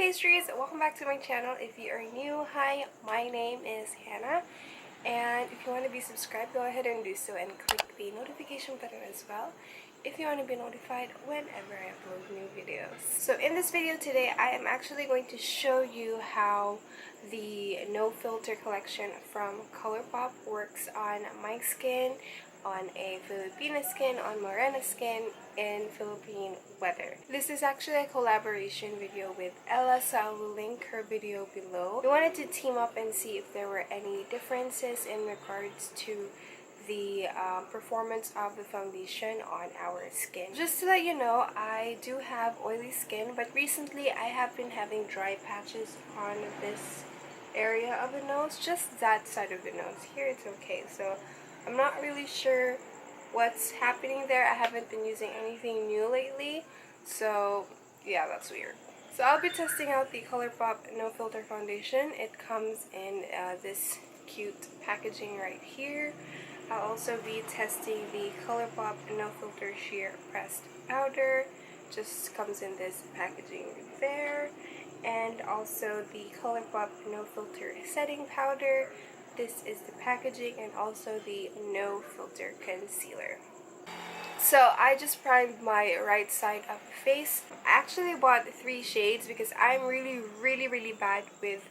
Pastries! Welcome back to my channel. If you are new, hi, my name is Hannah. And if you want to be subscribed, go ahead and do so and click the notification button as well if you want to be notified whenever I upload new videos. So in this video today, I am actually going to show you how the no filter collection from ColourPop works on my skin, on a Filipina skin, on Morena skin, in Philippine weather. This is actually a collaboration video with Ella, so I will link her video below. We wanted to team up and see if there were any differences in regards to the performance of the foundation on our skin. Just to let you know, I do have oily skin, but recently I have been having dry patches on this area of the nose, just that side of the nose. Here it's okay, so I'm not really sure what's happening there. I haven't been using anything new lately, so yeah, that's weird. So I'll be testing out the ColourPop No Filter Foundation. It comes in this cute packaging right here. I'll also be testing the ColourPop No Filter Sheer Pressed Powder. Just comes in this packaging there. And also the ColourPop No Filter Setting Powder. This is the packaging, and also the No Filter Concealer. So I just primed my right side of the face. I actually bought 3 shades because I'm really bad with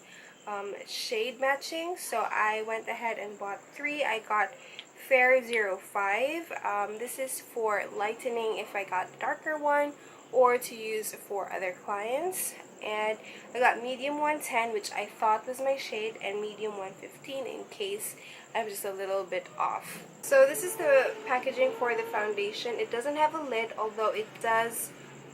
shade matching. So I went ahead and bought 3. I got Fair 05. This is for lightening if I got a darker one, or to use for other clients. And I got medium 110, which I thought was my shade, and medium 115 in case I'm just a little bit off. So this is the packaging for the foundation. It doesn't have a lid, although it does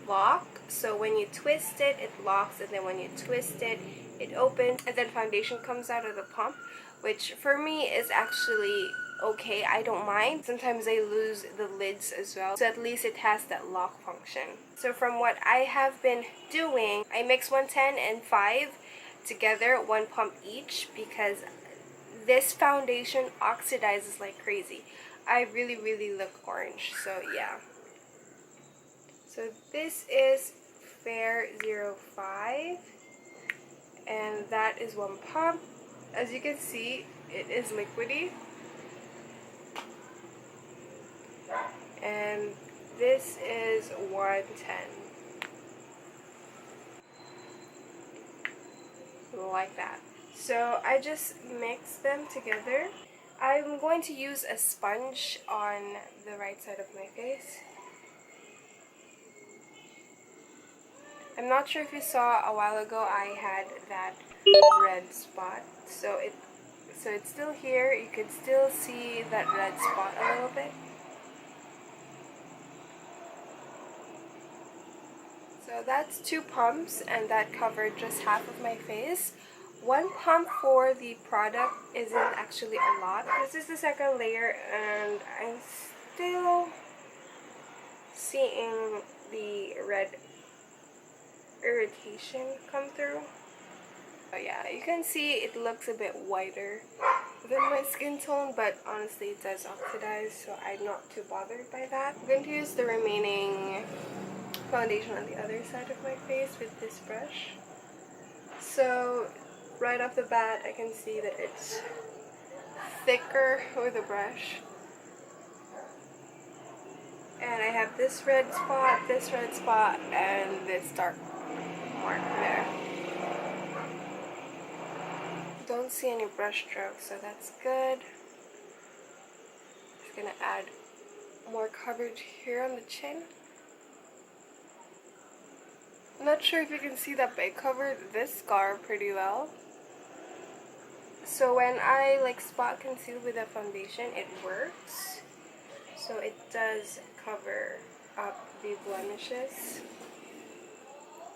lock. So when you twist it, it locks, and then when you twist it, it opens, and then foundation comes out of the pump, which for me is actually okay. I don't mind. Sometimes I lose the lids as well, so at least it has that lock function. So from what I have been doing, I mix 110 and 5 together, 1 pump each, because this foundation oxidizes like crazy. I really look orange, so yeah. So this is Fair 05, and that is 1 pump. As you can see, it is liquidy. And this is 110. Like that. So I just mix them together. I'm going to use a sponge on the right side of my face. I'm not sure if you saw a while ago I had that red spot. So it's still here. You can still see that red spot a little bit. So that's 2 pumps, and that covered just half of my face. 1 pump for the product isn't actually a lot. This is the second layer, and I'm still seeing the red irritation come through. Oh yeah, you can see it looks a bit whiter than my skin tone, but honestly it does oxidize, so I'm not too bothered by that. I'm going to use the remaining foundation on the other side of my face with this brush. So right off the bat, I can see that it's thicker with the brush. And I have this red spot, and this dark mark there. Don't see any brush strokes, so that's good. Just gonna add more coverage here on the chin. I'm not sure if you can see that, but it covered this scar pretty well. So when I spot conceal with a foundation, it works. So it does cover up the blemishes.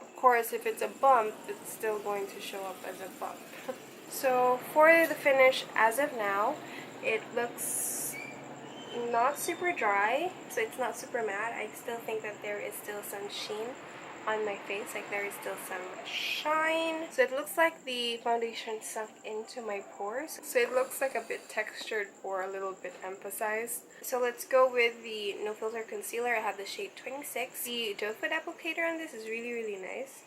Of course, if it's a bump, it's still going to show up as a bump. So for the finish, as of now, it looks not super dry, so it's not super matte. I still think that there is still some sheen on my face, there is still some shine. So it looks like the foundation sunk into my pores, so it looks like a bit textured or a little bit emphasized. So let's go with the No Filter Concealer. I have the shade 26. The doe foot applicator on this is really nice.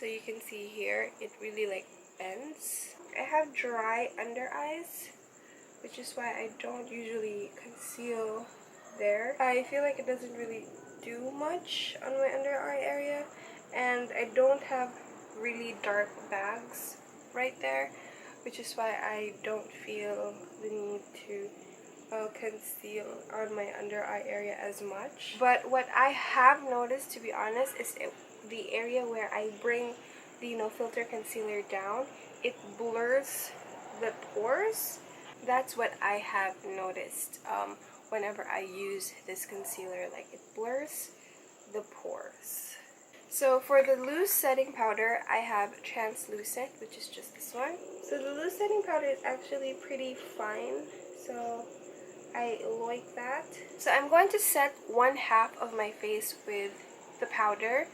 So you can see here, it really like bends. I have dry under eyes, which is why I don't usually conceal there. I feel like it doesn't really do much on my under eye area, and I don't have really dark bags right there, which is why I don't feel the need to conceal on my under eye area as much. But what I have noticed, to be honest, is the area where I bring the no filter concealer down, it blurs the pores. That's what I have noticed whenever I use this concealer, like it blurs the pores. So for the loose setting powder, I have translucent, which is just this one. So the loose setting powder is actually pretty fine, so I like that. So I'm going to set one half of my face with the powder,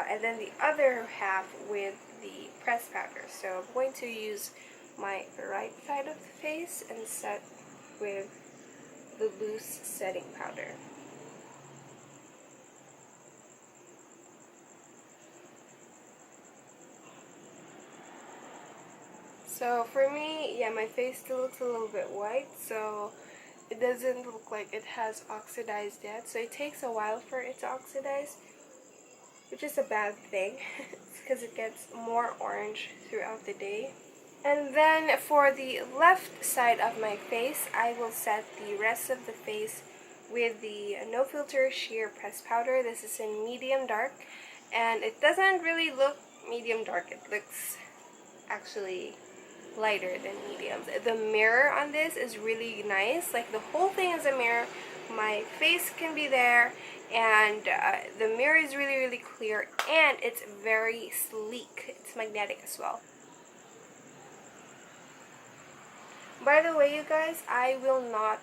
and then the other half with the pressed powder. So I'm going to use my right side of the face and set with the loose setting powder. So for me, yeah, my face still looks a little bit white, so it doesn't look like it has oxidized yet. So it takes a while for it to oxidize, which is a bad thing because it gets more orange throughout the day. And then for the left side of my face, I will set the rest of the face with the No Filter Sheer Press Powder. This is in medium dark, and it doesn't really look medium dark. It looks actually lighter than mediums. The mirror on this is really nice. Like the whole thing is a mirror. My face can be there, and the mirror is really clear, and it's very sleek. It's magnetic as well. By the way, you guys, I will not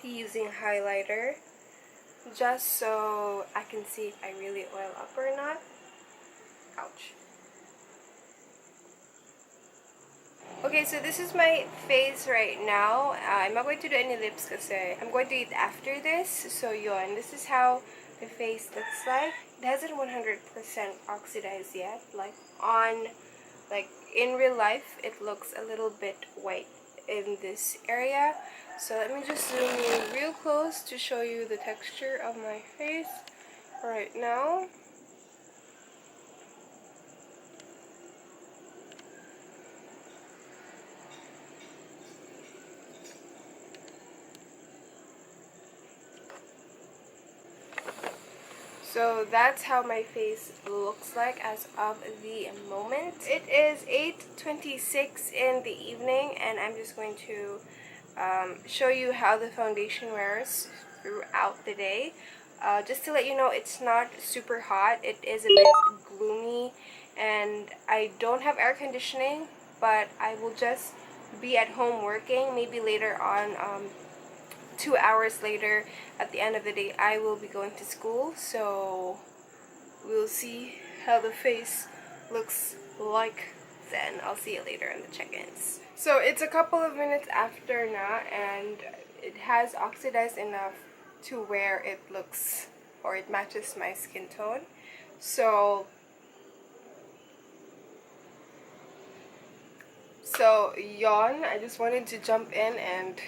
be using highlighter, just so I can see if I really oil up or not. Ouch. Okay, so this is my face right now. I'm not going to do any lips because I'm going to eat after this. So yun, this is how the face looks like. It hasn't 100% oxidized yet. Like in real life, it looks a little bit white in this area. So let me just zoom in real close to show you the texture of my face right now. So that's how my face looks like as of the moment. It is 8:26 in the evening, and I'm just going to show you how the foundation wears throughout the day. Just to let you know, it's not super hot. It is a bit gloomy, and I don't have air conditioning, but I will just be at home working. Maybe later on, 2 hours later, at the end of the day, I will be going to school, so we'll see how the face looks like then. I'll see you later in the check-ins. So it's a couple of minutes after now, and it has oxidized enough to where it looks, or it matches my skin tone. So yon, I just wanted to jump in and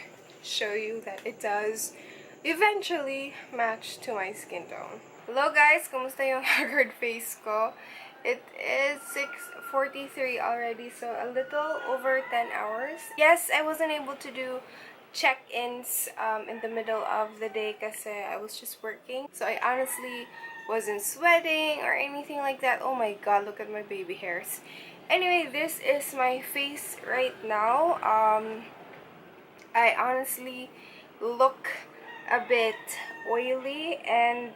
show you that it does eventually match to my skin tone. Hello guys, kumusta yung haggard face ko? It is 6:43 already, so a little over 10 hours. Yes, I wasn't able to do check-ins in the middle of the day kasi I was just working. So I honestly wasn't sweating or anything like that. Oh my god, look at my baby hairs. Anyway, this is my face right now. I honestly look a bit oily, and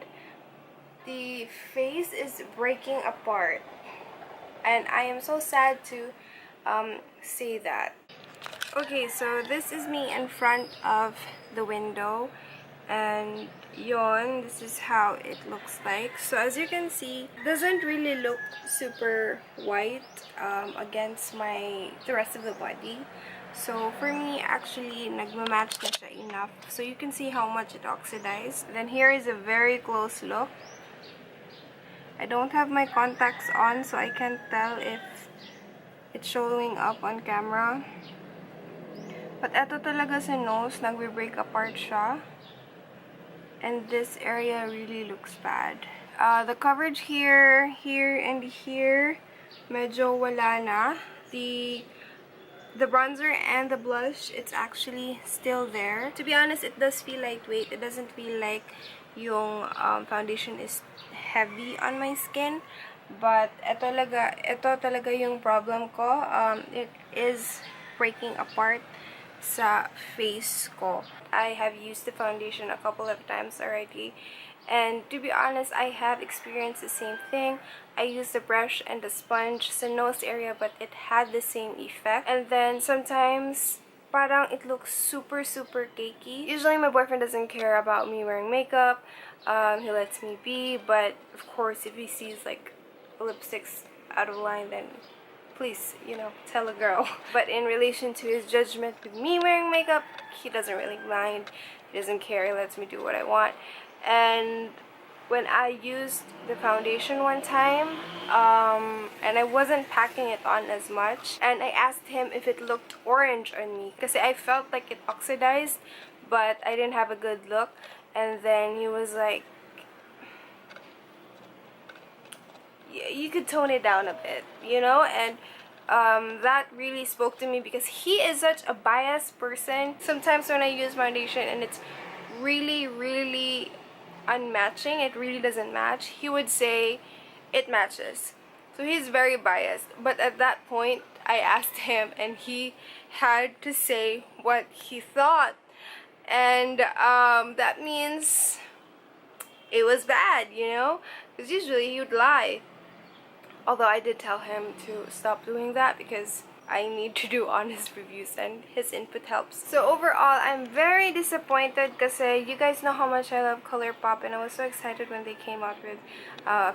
the face is breaking apart, and I am so sad to say that. Okay, so this is me in front of the window, and yon, this is how it looks like. So as you can see, it doesn't really look super white against the rest of the body. So for me, actually, nagmamatch na siya enough. So you can see how much it oxidized. Then here is a very close look. I don't have my contacts on, so I can't tell if it's showing up on camera. But eto talaga sa nose, nagbe-break apart siya. And this area really looks bad. The coverage here, and here, medyo wala na. The bronzer and the blush, it's actually still there. To be honest, it does feel lightweight. It doesn't feel like yung foundation is heavy on my skin. But ito talaga yung problem ko. It is breaking apart sa face ko. I have used the foundation a couple of times already. And to be honest, I have experienced the same thing. I used the brush and the sponge sa nose area, but it had the same effect. And then sometimes, parang it looks super cakey. Usually my boyfriend doesn't care about me wearing makeup. He lets me be, but of course if he sees like lipsticks out of line, then please, you know, tell a girl. But in relation to his judgment with me wearing makeup, he doesn't really mind. He doesn't care. He lets me do what I want. And when I used the foundation one time, and I wasn't packing it on as much, and I asked him if it looked orange on me, because I felt like it oxidized, but I didn't have a good look. And then he was like, you could tone it down a bit, you know. And that really spoke to me, because he is such a biased person. Sometimes when I use foundation and it's really unmatching, it really doesn't match, he would say it matches. So he's very biased. But at that point, I asked him and he had to say what he thought. And that means it was bad, you know, because usually he would lie. Although I did tell him to stop doing that, because I need to do honest reviews and his input helps. So overall, I'm very disappointed because you guys know how much I love ColourPop, and I was so excited when they came out with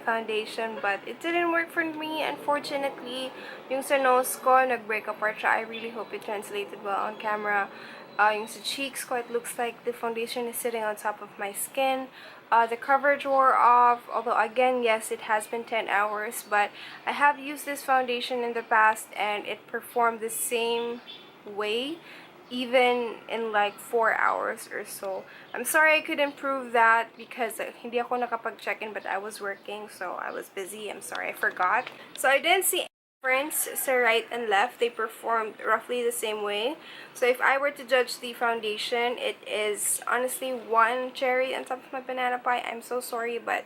foundation, but it didn't work for me, unfortunately. Yung sa nose ko, nag-break apart siya. I really hope it translated well on camera. Yung sa cheeks ko, it looks like the foundation is sitting on top of my skin. The coverage wore off, although again, yes, it has been 10 hours, but I have used this foundation in the past and it performed the same way, even in like 4 hours or so. I'm sorry I couldn't prove that because hindi ako nakapag-check-in, but I was working, so I was busy. I'm sorry, I forgot. So I didn't see difference sa right and left. They performed roughly the same way. So if I were to judge the foundation, it is honestly one cherry on top of my banana pie. I'm so sorry, but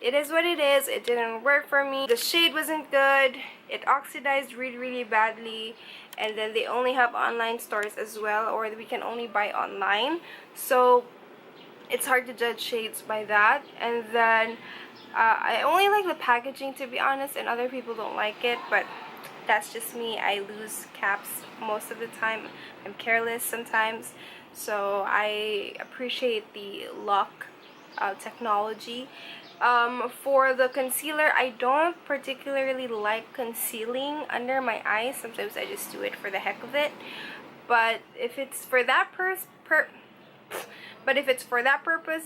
it is what it is. It didn't work for me. The shade wasn't good. It oxidized really badly. And then they only have online stores as well, or we can only buy online. So it's hard to judge shades by that. And then I only like the packaging, to be honest, and other people don't like it, but that's just me. I lose caps most of the time. I'm careless sometimes, so I appreciate the lock technology. For the concealer, I don't particularly like concealing under my eyes. Sometimes I just do it for the heck of it. But if it's for that purpose,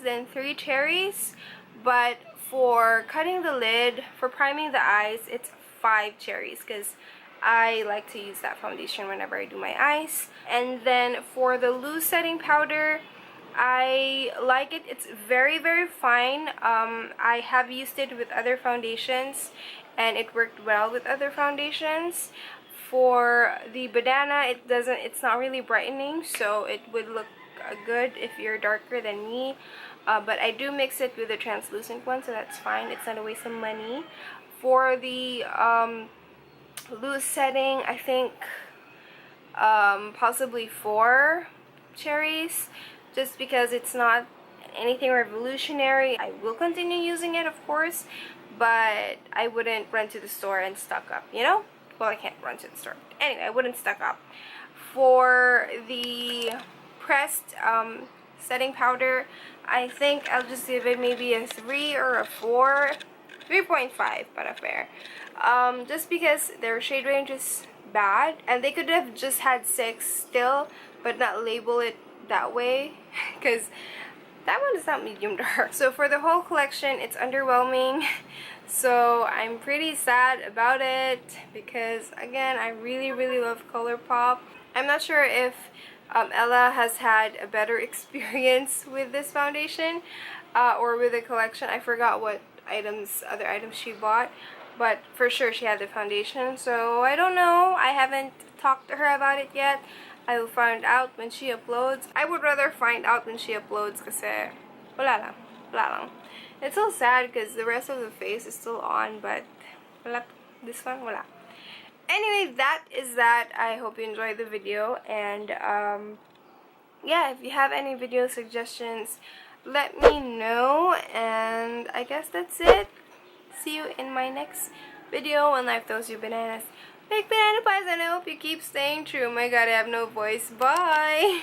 then 3 cherries. But for cutting the lid, for priming the eyes, it's 5 cherries, because I like to use that foundation whenever I do my eyes. And then for the loose setting powder, I like it. It's very fine. I have used it with other foundations and it worked well with other foundations. For the banana, it's not really brightening, so it would look good if you're darker than me. But I do mix it with a translucent one, so that's fine. It's not a waste of money. For the loose setting, I think possibly 4 cherries, just because it's not anything revolutionary. I will continue using it, of course, but I wouldn't run to the store and stock up, you know? Well, I can't run to the store. Anyway, I wouldn't stock up. For the pressed setting powder, I think I'll just give it maybe a 3 or a 4. 3.5 para fair. Just because their shade range is bad, and they could have just had 6 still, but not label it that way, because That one is not medium dark. So for the whole collection, it's underwhelming. So I'm pretty sad about it because, again, I really, really love ColourPop. I'm not sure if Ella has had a better experience with this foundation or with the collection. I forgot what other items she bought, but for sure she had the foundation. So I don't know. I haven't talked to her about it yet. I will find out when she uploads. I would rather find out when she uploads kasi wala lang. It's so sad because the rest of the face is still on, but wala, this one wala. Anyway, that is that. I hope you enjoyed the video, and yeah, if you have any video suggestions, let me know, and I guess that's it. See you in my next video when life throws you bananas. Big banana pies, and I hope you keep staying true. Oh my god, I have no voice. Bye!